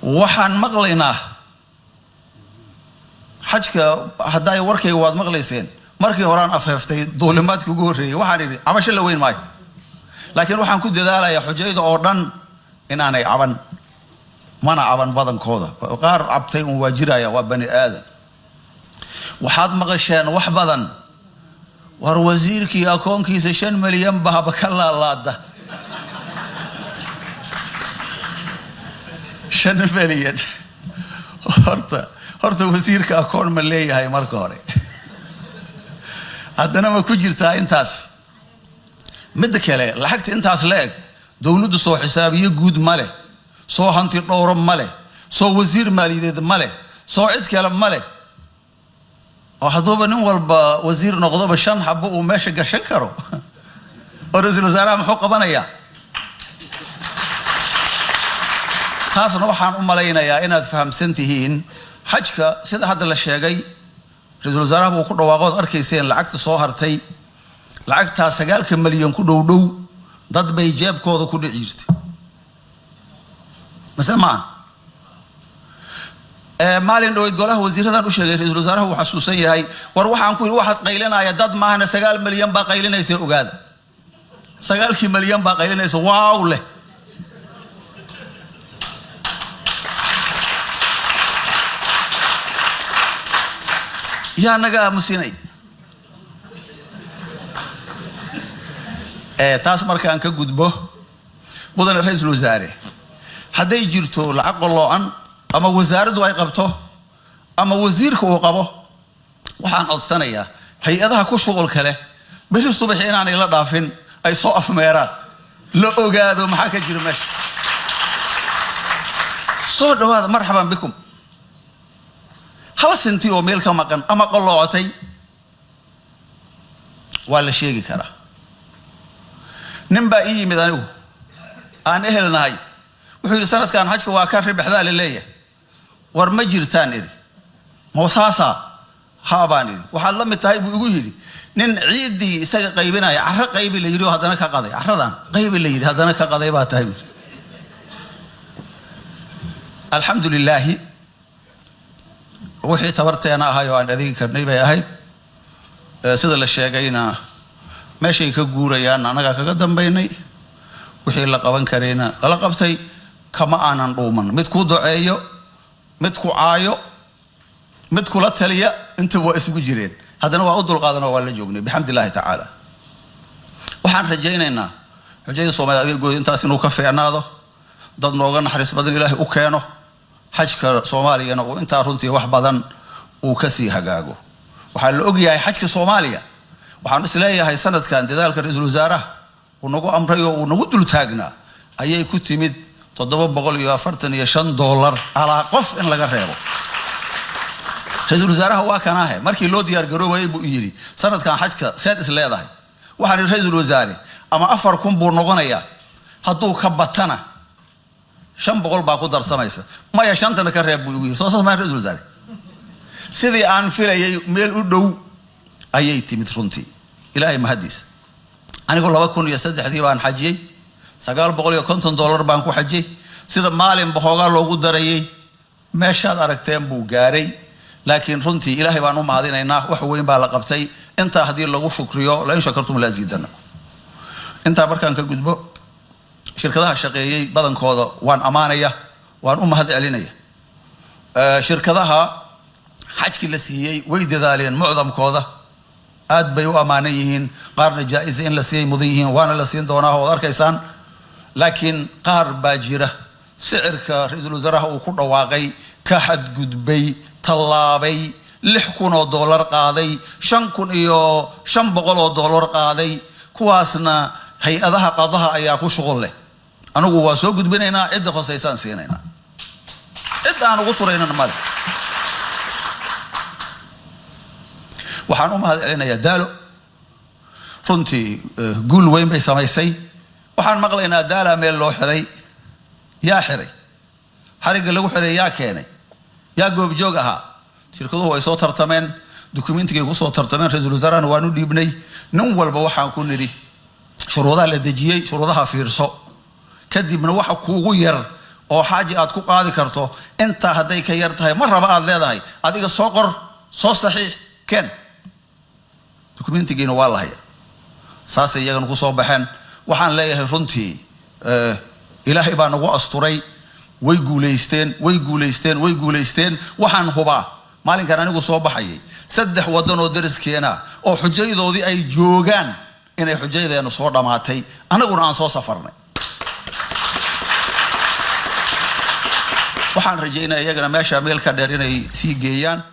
waxaan maqlaynaa xajka haday warkay waad maqlayseen markii horaan afheeftay duulimaadkii ugu horeeyay waxaan idhi cabasho la weyn maayo laakiin waxaan ku dadaalayaa xujayda oo dhan inaanay caban mana caban badankooda qaar cabtay oo waajiraya waa bani aadan waxaad maqasheen wax badan war wasiirkii akoonkiisa 5 milyan baa ka laalaada 5 milyan horta wasiirka akoon ma leeyahay marka hore haddana ma ku jirtaa intaas mid kale lacagta intaas leeg dawladdu soo xisaabiyo guud male soo hanti dhowr male soo wasiir maaliyadeed male soo cid kale male وحضوب نوال وزير نقضب الشان حبوا وماشي قشنكروا ورئيس الوزراء محقق بنايا خاصة نوحان ملايين يا إنا تفهم سنتهين حجك سيد هذا الشيء رئيس الوزراء بوكل واقع أركيسين لعقت صهرتي لعقتها سجال كمليون كله دو ضد بيجاب كوضو كله عيرت مثلا ما مالين رويد قاله وزير هذا وش رئيس الوزراء هو حسوسية هاي وروح عنكم واحد قيلنا يا ضد ما هنا سجال مليون باقيلنا يصير وقاد سجال كي مليون باقيلنا يصير واو له يا نجا مسيني تاس مركان كجود به بدن رئيس الوزراء هذا يجرتو العقل الله عن أما وزارة واي قبته أما وزير كوا قبه وحن أتصنيا هي هذا كل شغل كله بس الصبحين عن إلى ضعفين أي صاف ميرات لا أوجاد ومحاك جرمش صوت هذا مرحبا بكم خلاص أنتي وميلك مكان أما قل الله عتي ولا شيء كره نبى إيه مدانو أنا أهل ناي وحول سنة كان حجك وأكرر بحذال الليل ورمجر تانيري موساسا خابانيري وحال لم يتهيب ويقولي نن عيدي استقى قيبنا يا عرق قيب اللي يريو هذا نكا قضي عرضان قيب اللي يريو هذا نكا قضي باتهيب الحمد لله وحي تبرتي أنا هاي وأنا ذيك كرني بيا هاي سيد الشيقينا ماشي كجوريا أنا كقدم بيني وحي لقبان كرينا لقبتي كما أنا نرومن متكو دعايو متكو عايو متكو لا تليا انت واسمو جيرين هذا نوع أدل قادنا ولا جوجني بحمد الله تعالى وحن رجينا حجي الصومال هذه الجود انت اسنو كفي عناده ضد نوغان حرس بدن الله وكانه حجك صوماليا نقول انت رنتي wax badan uu ka sii hagaago waxa la og yahay xajka Soomaaliya waxaan isleeyahay sanadkan dadaalka ra'iisul wasaaraha uu nagu amrayo uu nagu dul taagnaa ayay ku timid $745 ala qof in laga reebo ra'iisul wasaaraha waa kanaahay markii loo diyaar garoobay buu yiri sanadkan xajka saad is leedahay waxaan ra'iisul wasaare ama 4000 buu noqonayaa hadduu ka batana 500 baa ku darsamaysa ma ya shantana ka reeb buu yiri soo sameeyay ra'iisul wasaare sidii aan filayay meel u dhow ayay timid runtii ilaahay mahadiis anigu 2003 baan xajiyay $950 baan ku xajiyay sida maalin bahooga loogu darayay meeshaad aragteen buu gaaray laakiin runtii ilaahay baan u mahadinaynaa wax weyn baa la qabtay inta hadii lagu shukriyo la in shakartum la ziidana inta markaan ka gudbo shirkadaha shaqeeyay badankooda waan amaanaya waan u mahad celinaya shirkadaha xajki la siiyay way dadaaleen mucdamkooda aad bay u amaanan yihiin qaarna jaa'iz in la siiyay mudan yihiin waana la siin doonaa oo arkaysaan laakiin qaar baa jira sicirka ra'iisul wasaaraha uu ku dhawaaqay ka xad gudbay talaabay $6,000 qaaday $5,500 qaaday kuwaasna hay'adaha qadaha ayaa ku shaqo leh anigu waa soo gudbinaynaa cid khosaysan siinayna cid aan ugu turaynana mal waxaan u mahad celinayaa daalo runtii guul weyn bay samaysay waxaan maqlaynaa daala meel loo xiray yaa xiray xariga lagu xiray yaa keenay yaa goob joog ahaa shirkaduhu way soo tartameen dukumeentiga ku soo tartameen ra'iisul wasaaraha waanu dhiibnay nin walba waxaan ku niri shuruudaha la dejiyay shuruudaha fiirso kadibna waxa kuugu yar oo xaaji aad ku qaadi karto inta haday ka yar tahay marraba aad leedahay adiga soo qor soo saxiix keen dokumentigiina waa la hayaa saas iyagan ku soo baxeen waxaan leeyahay runtii ilaahay baa nagu asturay way guuleysteen waxaan hubaa maalinkan anigu soo baxayay 3 wadan oo dariskeena oo xujaydoodii ay joogaan inay xujaydeenu soo dhamaatay anaguna aan soo safarnay waxaan rajaynayaa iyagana meesha meel ka dheer inay sii geeyaan